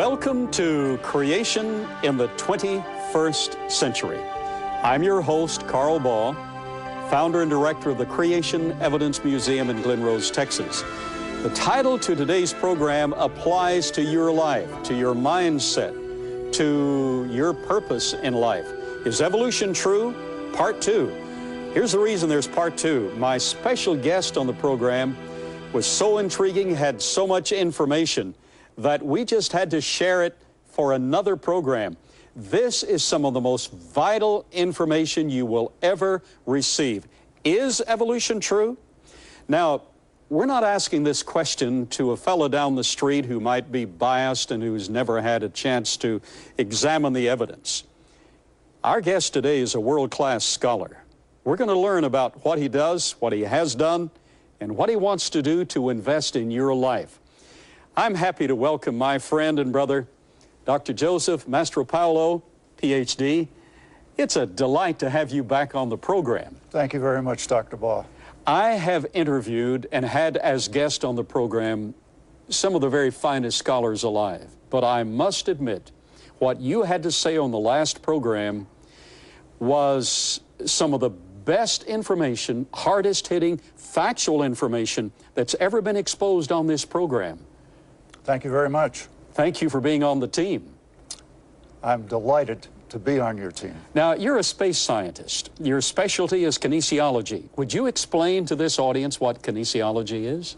Welcome to Creation in the 21st Century. I'm your host, Carl Baugh, founder and director of the Creation Evidence Museum in Glen Rose, Texas. The title to today's program applies to your life, to your mindset, to your purpose in life. Is evolution true? Part 2. Here's the reason there's part 2. My special guest on the program was so intriguing, had so much information, that we just had to share it for another program. This is some of the most vital information you will ever receive. Is evolution true? Now, we're not asking this question to a fellow down the street who might be biased and who's never had a chance to examine the evidence. Our guest today is a world-class scholar. We're going to learn about what he does, what he has done, and what he wants to do to invest in your life. I'm happy to welcome my friend and brother, Dr. Joseph Mastropaolo, PhD. It's a delight to have you back on the program. Thank you very much, Dr. Baugh. I have interviewed and had as guest on the program some of the very finest scholars alive, but I must admit, what you had to say on the last program was some of the best information, hardest hitting, factual information that's ever been exposed on this program. Thank you very much. Thank you for being on the team. I'm delighted to be on your team. Now, you're a space scientist. Your specialty is kinesiology. Would you explain to this audience what kinesiology is?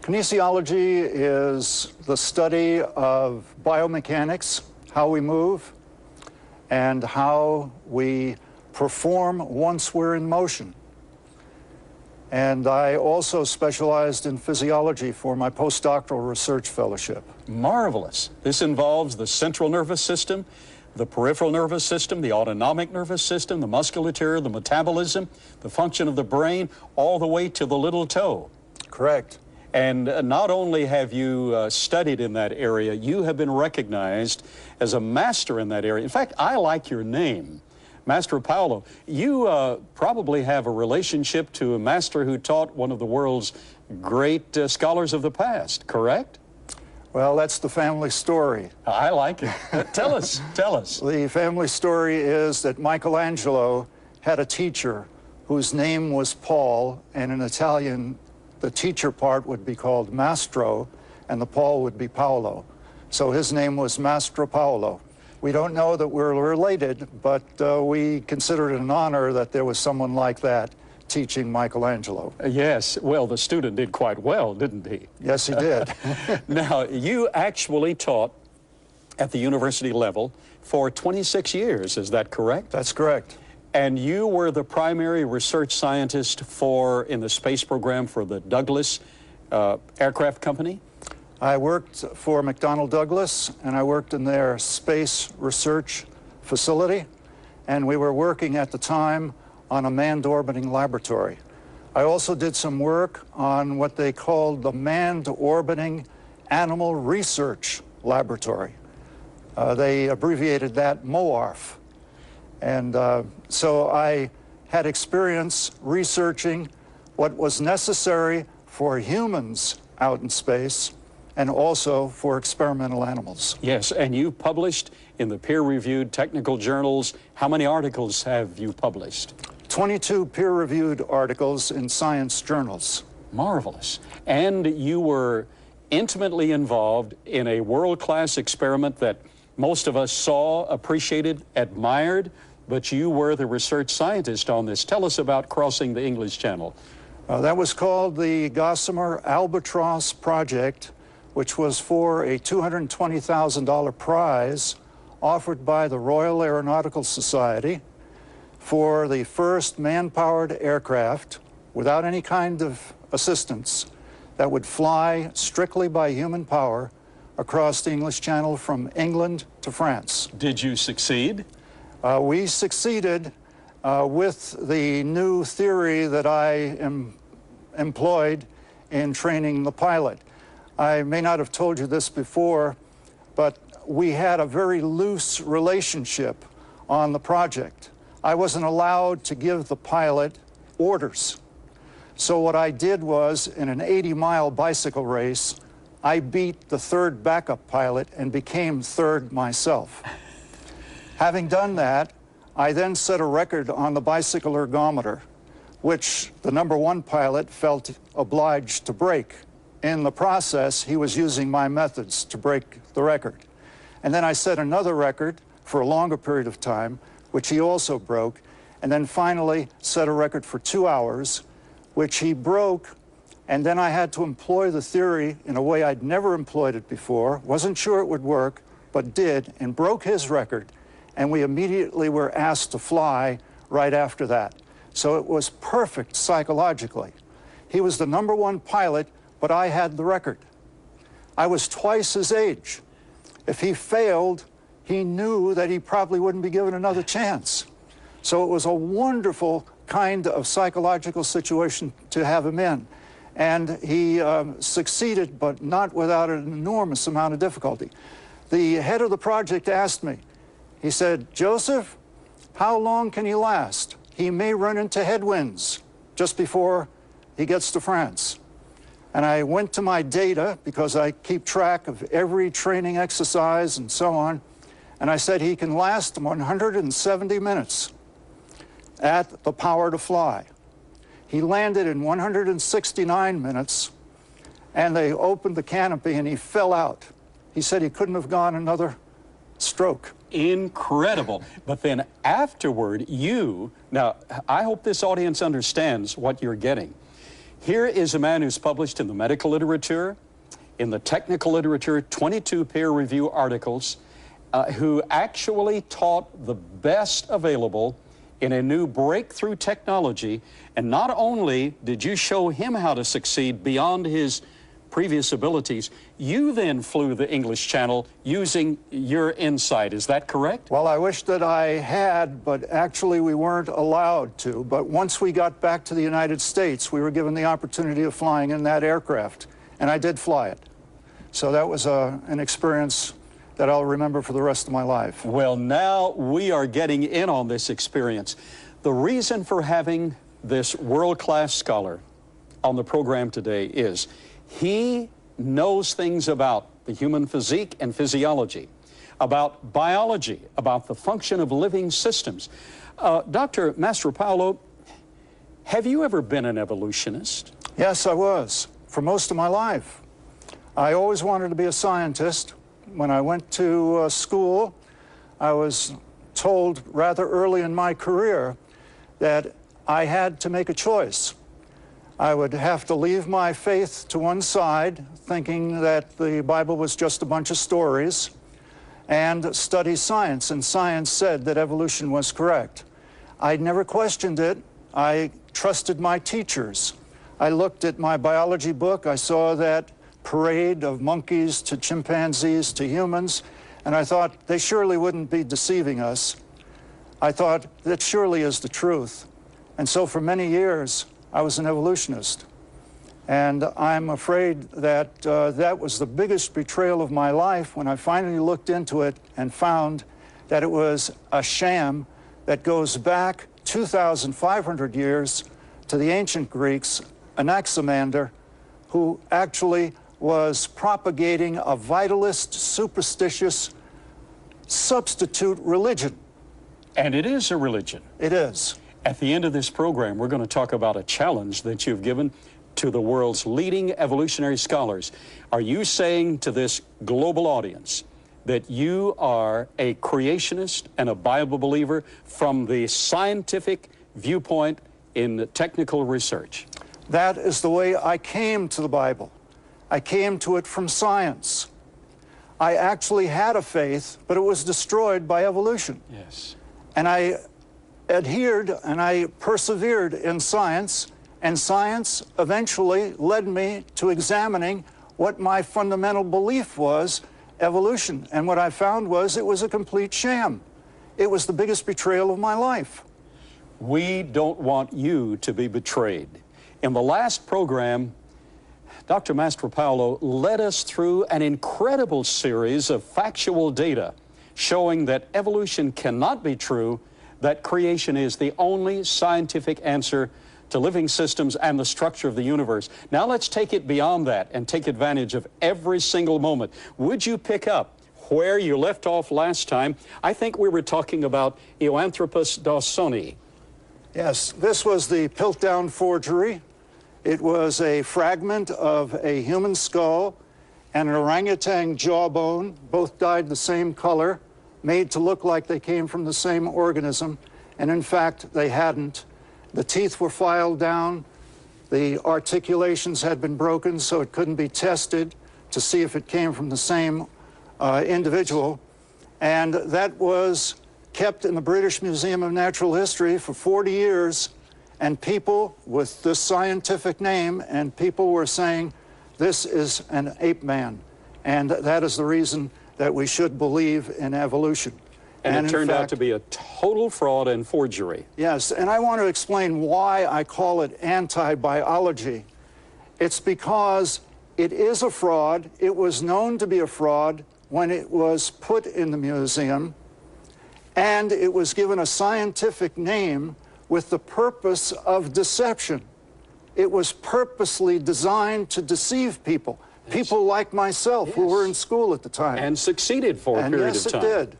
Kinesiology is the study of biomechanics, how we move, and how we perform once we're in motion. And I also specialized in physiology for my postdoctoral research fellowship. Marvelous. This involves the central nervous system, the peripheral nervous system, the autonomic nervous system, the musculature, the metabolism, the function of the brain, all the way to the little toe. Correct. And not only have you studied in that area, you have been recognized as a master in that area. In fact, I like your name, Mastropaolo. You probably have a relationship to a master who taught one of the world's great scholars of the past, correct? Well, that's the family story. I like it. Tell us, tell us. The family story is that Michelangelo had a teacher whose name was Paul, and in Italian, the teacher part would be called Mastro, and the Paul would be Paolo. So his name was Mastropaolo. We don't know that we're related, but we consider it an honor that there was someone like that teaching Michelangelo. Yes, well, the student did quite well, didn't he? Yes, he did. Now, you actually taught at the university level for 26 years, is that correct? That's correct. And you were the primary research scientist in the space program for the Douglas aircraft company? I worked for McDonnell Douglas, and I worked in their space research facility, and we were working at the time on a manned orbiting laboratory. I also did some work on what they called the Manned Orbiting Animal Research Laboratory. They abbreviated that MOARF. And so I had experience researching what was necessary for humans out in space and also for experimental animals. Yes, and you published in the peer-reviewed technical journals. How many articles have you published? 22 peer-reviewed articles in science journals. Marvelous. And you were intimately involved in a world-class experiment that most of us saw, appreciated, admired, but you were the research scientist on this. Tell us about crossing the English Channel. That was called the Gossamer Albatross Project, which was for a $220,000 prize offered by the Royal Aeronautical Society for the first man-powered aircraft without any kind of assistance that would fly strictly by human power across the English Channel from England to France. Did you succeed? We succeeded with the new theory that I employed in training the pilot. I may not have told you this before, but we had a very loose relationship on the project. I wasn't allowed to give the pilot orders. So what I did was, in an 80-mile bicycle race, I beat the third backup pilot and became third myself. Having done that, I then set a record on the bicycle ergometer, which the #1 pilot felt obliged to break. In the process, he was using my methods to break the record. And then I set another record for a longer period of time, which he also broke, and then finally set a record for 2 hours, which he broke. And then I had to employ the theory in a way I'd never employed it before, wasn't sure it would work, but did, and broke his record. And we immediately were asked to fly right after that. So it was perfect psychologically. He was the #1 pilot, but I had the record. I was twice his age. If he failed, he knew that he probably wouldn't be given another chance. So it was a wonderful kind of psychological situation to have him in. And he succeeded, but not without an enormous amount of difficulty. The head of the project asked me, he said, "Joseph, how long can he last? He may run into headwinds just before he gets to France." And I went to my data, because I keep track of every training exercise and so on, and I said he can last 170 minutes at the power to fly. He landed in 169 minutes, and they opened the canopy, and he fell out. He said he couldn't have gone another stroke. Incredible. But then afterward, now, I hope this audience understands what you're getting. Here is a man who's published in the medical literature, in the technical literature, 22 peer review articles, who actually taught the best available in a new breakthrough technology. And not only did you show him how to succeed beyond his previous abilities, you then flew the English Channel using your insight. Is that correct? Well, I wish that I had, but actually we weren't allowed to. But once we got back to the United States, we were given the opportunity of flying in that aircraft, and I did fly it. So that was an experience that I'll remember for the rest of my life. Well, now we are getting in on this experience. The reason for having this world-class scholar on the program today is he knows things about the human physique and physiology, about biology, about the function of living systems. Dr. Mastropaolo, have you ever been an evolutionist? Yes, I was, for most of my life. I always wanted to be a scientist. When I went to school, I was told rather early in my career that I had to make a choice. I would have to leave my faith to one side, thinking that the Bible was just a bunch of stories, and study science, and science said that evolution was correct. I never questioned it. I trusted my teachers. I looked at my biology book. I saw that parade of monkeys to chimpanzees to humans, and I thought they surely wouldn't be deceiving us. I thought that surely is the truth. And so for many years, I was an evolutionist. And I'm afraid that that was the biggest betrayal of my life when I finally looked into it and found that it was a sham that goes back 2,500 years to the ancient Greeks, Anaximander, who actually was propagating a vitalist, superstitious, substitute religion. And it is a religion. It is. At the end of this program, we're going to talk about a challenge that you've given to the world's leading evolutionary scholars. Are you saying to this global audience that you are a creationist and a Bible believer from the scientific viewpoint in technical research? That is the way I came to the Bible. I came to it from science. I actually had a faith, but it was destroyed by evolution. Yes. And I adhered and I persevered in science, and science eventually led me to examining what my fundamental belief was, evolution. And what I found was it was a complete sham. It was the biggest betrayal of my life. We don't want you to be betrayed. In the last program, Dr. Mastropaolo led us through an incredible series of factual data showing that evolution cannot be true, that creation is the only scientific answer to living systems and the structure of the universe. Now let's take it beyond that and take advantage of every single moment. Would you pick up where you left off last time? I think we were talking about Eoanthropus dawsoni. Yes, this was the Piltdown forgery. It was a fragment of a human skull and an orangutan jawbone, both dyed the same color, made to look like they came from the same organism, and in fact, they hadn't. The teeth were filed down, the articulations had been broken, so it couldn't be tested to see if it came from the same individual, and that was kept in the British Museum of Natural History for 40 years, and people with this scientific name, and people were saying, this is an ape man, and that is the reason that we should believe in evolution. And it turned out to be a total fraud and forgery. Yes, and I want to explain why I call it anti-biology. It's because it is a fraud. It was known to be a fraud when it was put in the museum, and it was given a scientific name with the purpose of deception. It was purposely designed to deceive people, people like myself who were in school at the time. And succeeded for a period of time. Yes, it did.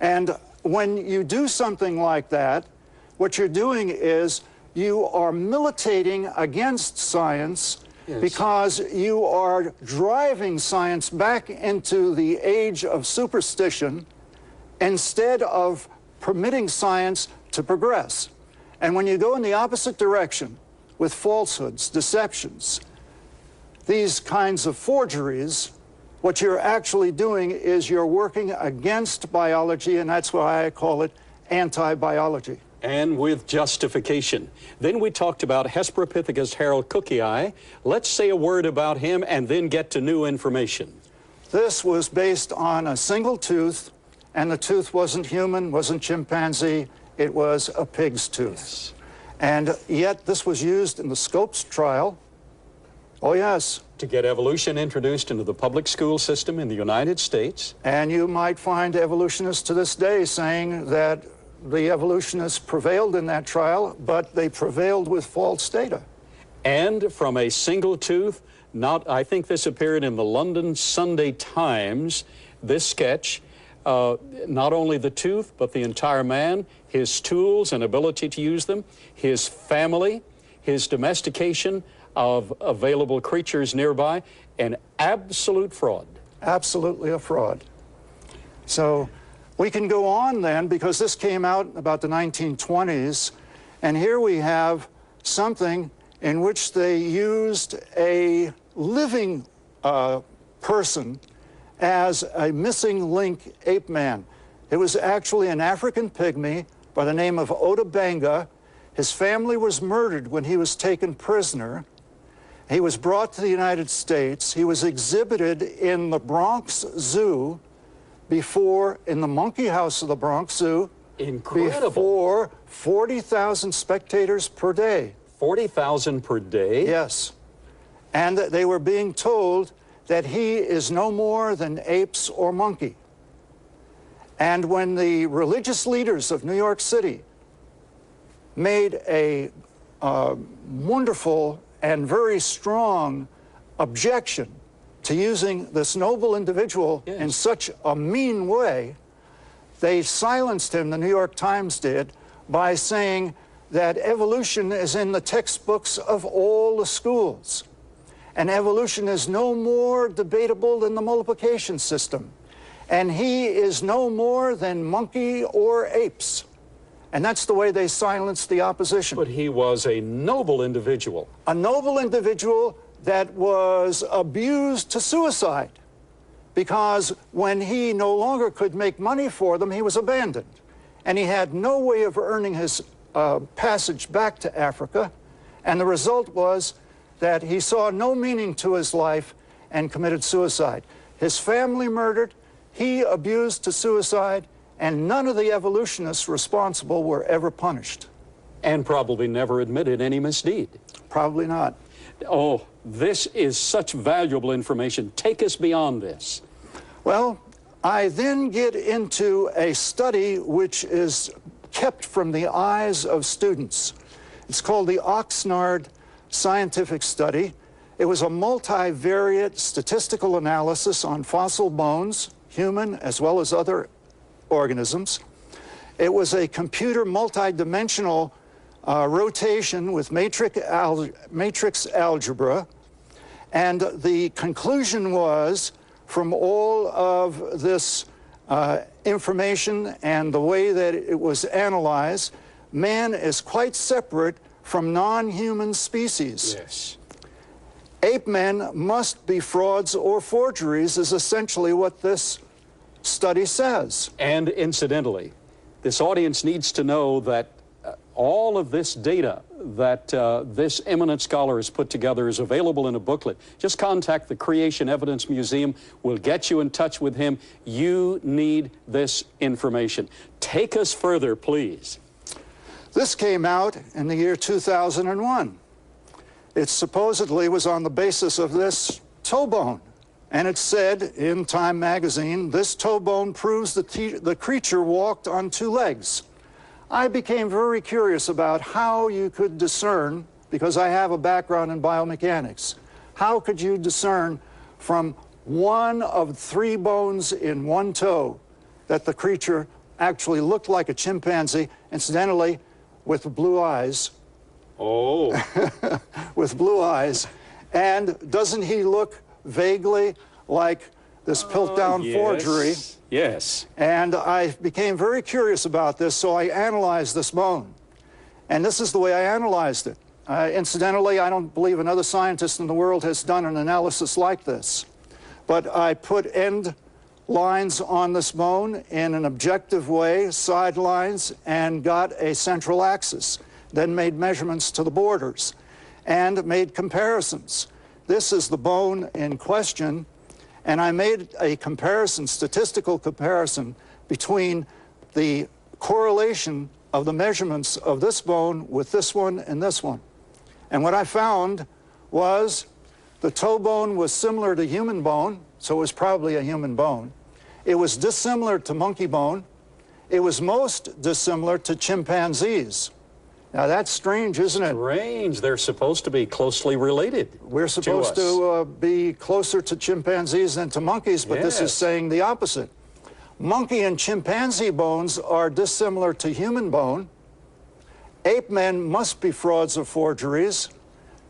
And when you do something like that, what you're doing is you are militating against science because you are driving science back into the age of superstition instead of permitting science to progress. And when you go in the opposite direction with falsehoods, deceptions, these kinds of forgeries, what you're actually doing is you're working against biology, and that's why I call it anti-biology. And with justification. Then we talked about Hesperopithecus harold-cookii. Let's say a word about him and then get to new information. This was based on a single tooth, and the tooth wasn't human, wasn't chimpanzee, it was a pig's tooth. Yes. And yet this was used in the Scopes trial. Oh, yes. To get evolution introduced into the public school system in the United States. And you might find evolutionists to this day saying that the evolutionists prevailed in that trial, but they prevailed with false data. And from a single tooth, I think this appeared in the London Sunday Times, this sketch, not only the tooth, but the entire man, his tools and ability to use them, his family, his domestication of available creatures nearby, an absolute fraud. Absolutely a fraud. So we can go on then, because this came out about the 1920s, and here we have something in which they used a living person as a missing link ape man. It was actually an African pygmy by the name of Otabanga. His family was murdered when he was taken prisoner. He was brought to the United States. He was exhibited in the Bronx Zoo in the monkey house of the Bronx Zoo. Incredible. Before 40,000 spectators per day. 40,000 per day? Yes. And they were being told that he is no more than apes or monkey. And when the religious leaders of New York City made a wonderful and very strong objection to using this noble individual in such a mean way, they silenced him, the New York Times did, by saying that evolution is in the textbooks of all the schools. And evolution is no more debatable than the multiplication system. And he is no more than monkey or apes. And that's the way they silenced the opposition. But he was a noble individual. A noble individual that was abused to suicide, because when he no longer could make money for them, he was abandoned. And he had no way of earning his passage back to Africa. And the result was that he saw no meaning to his life and committed suicide. His family murdered, he abused to suicide, and none of the evolutionists responsible were ever punished. And probably never admitted any misdeed. Probably not. Oh, this is such valuable information. Take us beyond this. Well, I then get into a study which is kept from the eyes of students. It's called the Oxnard Scientific Study. It was a multivariate statistical analysis on fossil bones, human as well as other organisms. It was a computer multidimensional rotation with matrix algebra. And the conclusion was, from all of this information and the way that it was analyzed, man is quite separate from non-human species. Yes. Ape men must be frauds or forgeries is essentially what this study says. And incidentally, this audience needs to know that all of this data that this eminent scholar has put together is available in a booklet. Just contact the Creation Evidence Museum. We'll get you in touch with him. You need this information. Take us further, please. This came out in the year 2001. It supposedly was on the basis of this toe bone. And it said in Time magazine, this toe bone proves the creature walked on two legs. I became very curious about how you could discern, because I have a background in biomechanics, how could you discern from one of three bones in one toe that the creature actually looked like a chimpanzee, incidentally, with blue eyes. Oh. With blue eyes. And doesn't he look vaguely like this Piltdown yes. forgery? Yes. And I became very curious about this, so I analyzed this bone. And this is the way I analyzed it. Incidentally, I don't believe another scientist in the world has done an analysis like this. But I put end lines on this bone in an objective way, side lines, and got a central axis. Then made measurements to the borders and made comparisons. This is the bone in question. And I made a comparison, statistical comparison, between the correlation of the measurements of this bone with this one and this one. And what I found was the toe bone was similar to human bone, so it was probably a human bone. It was dissimilar to monkey bone. It was most dissimilar to chimpanzees. Now that's strange, isn't it? Strange. They're supposed to be closely related. We're supposed to be closer to chimpanzees than to monkeys, but this is saying the opposite. Monkey and chimpanzee bones are dissimilar to human bone. Ape men must be frauds or forgeries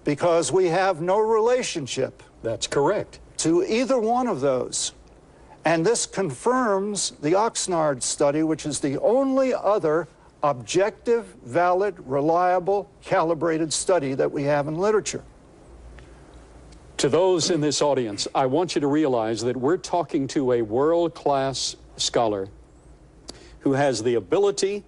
because we have no relationship. That's correct. To either one of those. And this confirms the Oxnard study, which is the only other objective, valid, reliable, calibrated study that we have in literature. To those in this audience, I want you to realize that we're talking to a world-class scholar who has the ability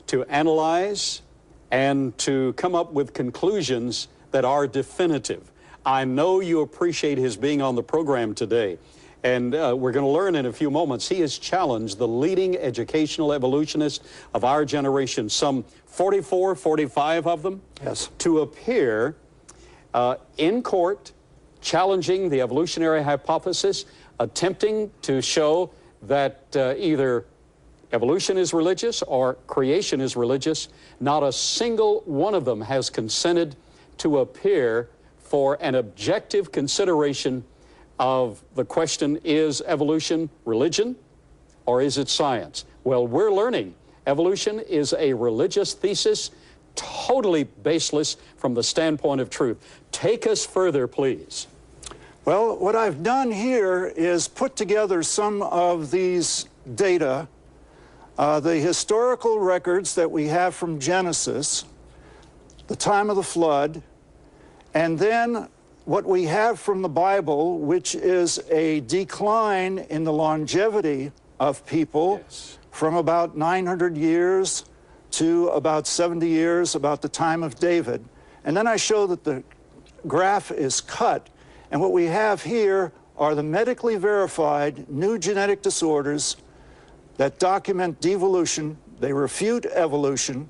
to analyze and to come up with conclusions that are definitive. I know you appreciate his being on the program today. And we're going to learn in a few moments, he has challenged the leading educational evolutionists of our generation, some 44, 45 of them, to appear in court, challenging the evolutionary hypothesis, attempting to show that either evolution is religious or creation is religious. Not a single one of them has consented to appear for an objective consideration of the question, is evolution religion or is it science? Well, we're learning evolution is a religious thesis, totally baseless from the standpoint of truth. Take us further, please. Well, what I've done here is put together some of these data, the historical records that we have from Genesis, the time of the flood, and then what we have from the Bible, which is a decline in the longevity of people from about 900 years to about 70 years, about the time of David. And then I show that the graph is cut. And what we have here are the medically verified new genetic disorders that document devolution. They refute evolution.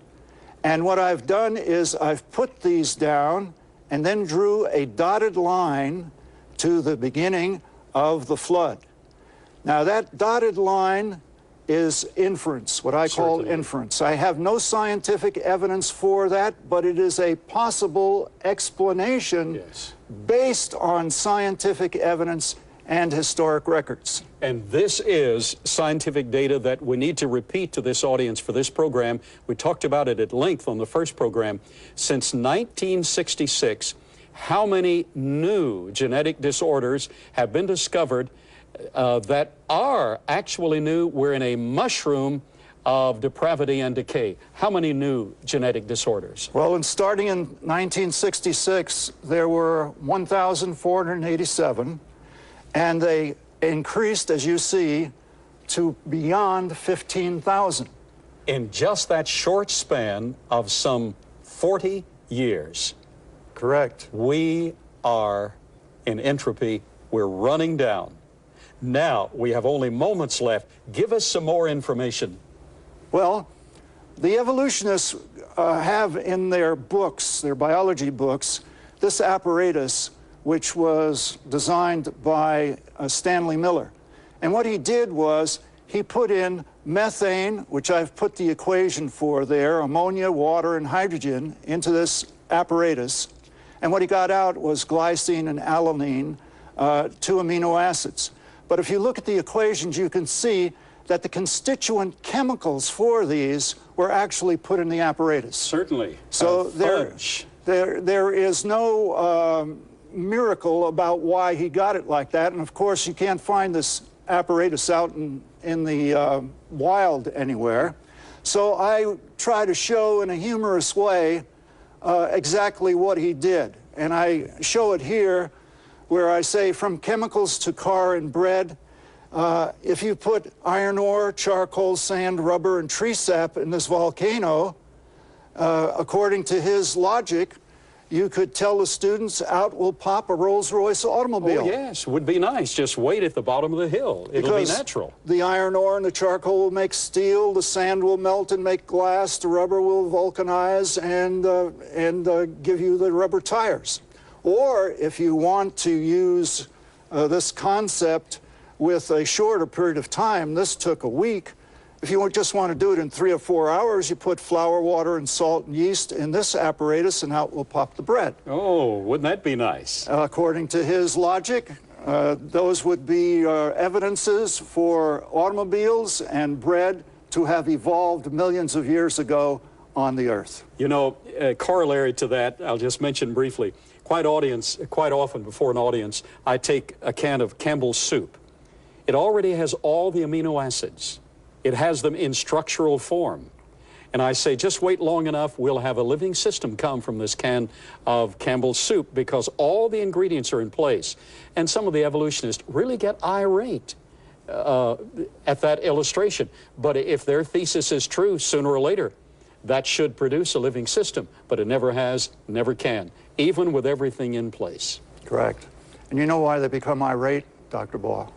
And what I've done is I've put these down and then drew a dotted line to the beginning of the flood. Now that dotted line is inference, what I call Certainly. inference. I have no scientific evidence for that, but it is a possible explanation Yes. based on scientific evidence and historic records. And this is scientific data that we need to repeat to this audience for this program. We talked about it at length on the first program. Since 1966, how many new genetic disorders have been discovered that are actually new? We're in a mushroom of depravity and decay. How many new genetic disorders? Well, starting in 1966, there were 1,487, and they increased, as you see, to beyond 15,000. In just that short span of some 40 years. Correct. We are in entropy. We're running down. Now, we have only moments left. Give us some more information. Well, the evolutionists have in their books, their biology books, this apparatus which was designed by Stanley Miller. And what he did was he put in methane, which I've put the equation for there, ammonia, water, and hydrogen into this apparatus. And what he got out was glycine and alanine, 2 amino acids. But if you look at the equations, you can see that the constituent chemicals for these were actually put in the apparatus. Certainly. So there is no miracle about why he got it like that. And of course, you can't find this apparatus out in the wild anywhere. So I try to show in a humorous way exactly what he did. And I show it here where I say from chemicals to car and bread. If you put iron ore, charcoal, sand, rubber, and tree sap in this volcano, according to his logic, you could tell the students out will pop a Rolls-Royce automobile. Oh, yes, would be nice. Just wait at the bottom of the hill. It'll be natural. The iron ore and the charcoal will make steel, the sand will melt and make glass, the rubber will vulcanize and give you the rubber tires. Or if you want to use this concept with a shorter period of time, this took a week. If you just want to do it in 3 or 4 hours, you put flour, water, and salt and yeast in this apparatus, and out will pop the bread. Oh, wouldn't that be nice? According to his logic, those would be evidences for automobiles and bread to have evolved millions of years ago on the Earth. You know, corollary to that, I'll just mention briefly, quite often before an audience, I take a can of Campbell's soup. It already has all the amino acids. It has them in structural form. And I say, just wait long enough, we'll have a living system come from this can of Campbell's soup because all the ingredients are in place. And some of the evolutionists really get irate at that illustration. But if their thesis is true, sooner or later, that should produce a living system. But it never has, never can, even with everything in place. Correct. And you know why they become irate, Dr. Baugh?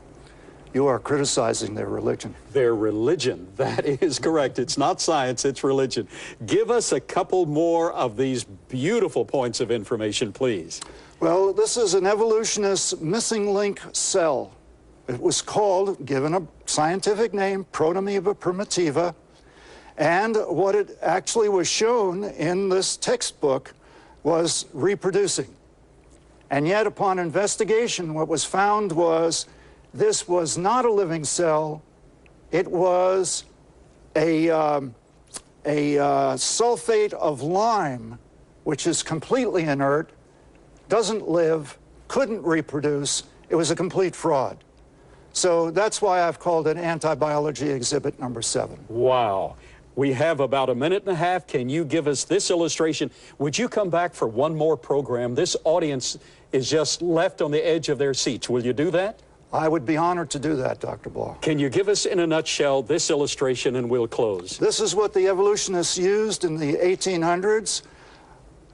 You are criticizing their religion. Their religion, that is correct. It's not science, it's religion. Give us a couple more of these beautiful points of information, please. Well, this is an evolutionist's missing link cell. It was called, given a scientific name, Protomoeba primitiva. And what it actually was shown in this textbook was reproducing. And yet, upon investigation, what was found was this was not a living cell. It was a sulfate of lime, which is completely inert, doesn't live, couldn't reproduce. It was a complete fraud. So that's why I've called it Anti-Biology Exhibit number 7. Wow. We have about a minute and a half. Can you give us this illustration? Would you come back for one more program? This audience is just left on the edge of their seats. Will you do that? I would be honored to do that, Dr. Baugh. Can you give us in a nutshell this illustration and we'll close? This is what the evolutionists used in the 1800s.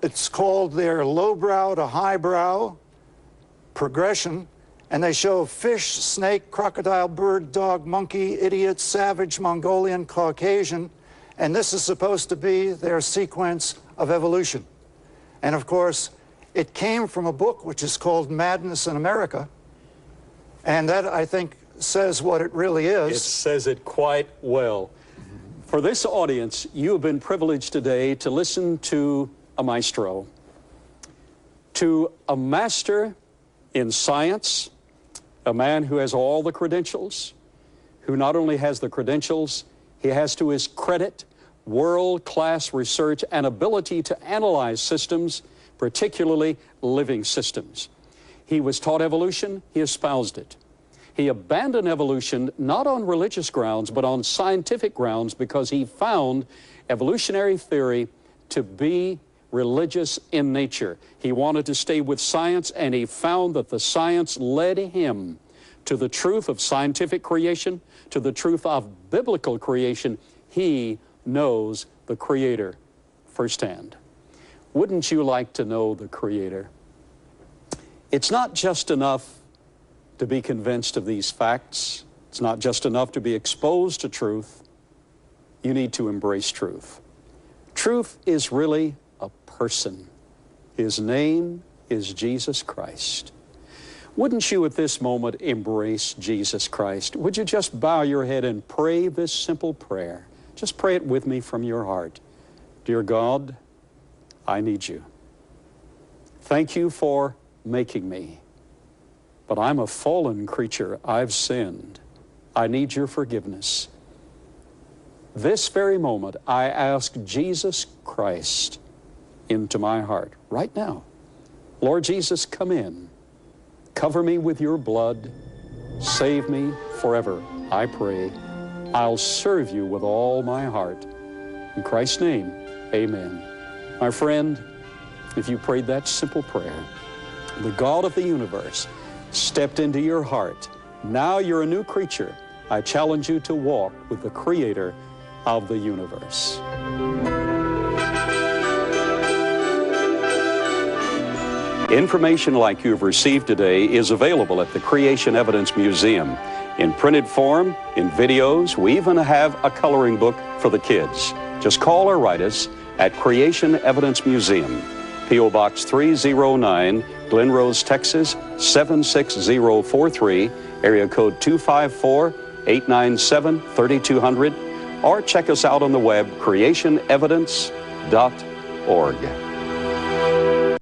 It's called their lowbrow to highbrow progression. And they show fish, snake, crocodile, bird, dog, monkey, idiot, savage, Mongolian, Caucasian. And this is supposed to be their sequence of evolution. And of course, it came from a book which is called Madness in America. And that, I think, says what it really is. It says it quite well. For this audience, you have been privileged today to listen to a maestro, to a master in science, a man who has all the credentials, who not only has the credentials, he has to his credit world-class research and ability to analyze systems, particularly living systems. He was taught evolution, he espoused it. He abandoned evolution not on religious grounds, but on scientific grounds, because he found evolutionary theory to be religious in nature. He wanted to stay with science, and he found that the science led him to the truth of scientific creation, to the truth of biblical creation. He knows the Creator firsthand. Wouldn't you like to know the Creator? It's not just enough to be convinced of these facts. It's not just enough to be exposed to truth. You need to embrace truth. Truth is really a person. His name is Jesus Christ. Wouldn't you at this moment embrace Jesus Christ? Would you just bow your head and pray this simple prayer? Just pray it with me from your heart. Dear God, I need you. Thank you for making me. But I'm a fallen creature. I've sinned. I need your forgiveness. This very moment, I ask Jesus Christ into my heart right now. Lord Jesus, come in. Cover me with your blood. Save me forever, I pray. I'll serve you with all my heart. In Christ's name, amen. My friend, if you prayed that simple prayer, the God of the universe stepped into your heart. Now you're a new creature. I challenge you to walk with the Creator of the universe. Information like you've received today is available at the Creation Evidence Museum in printed form, in videos. We even have a coloring book for the kids. Just call or write us at Creation Evidence Museum, P.O. Box 309, Glen Rose, Texas 76043, area code 254-897-3200, or check us out on the web, creationevidence.org.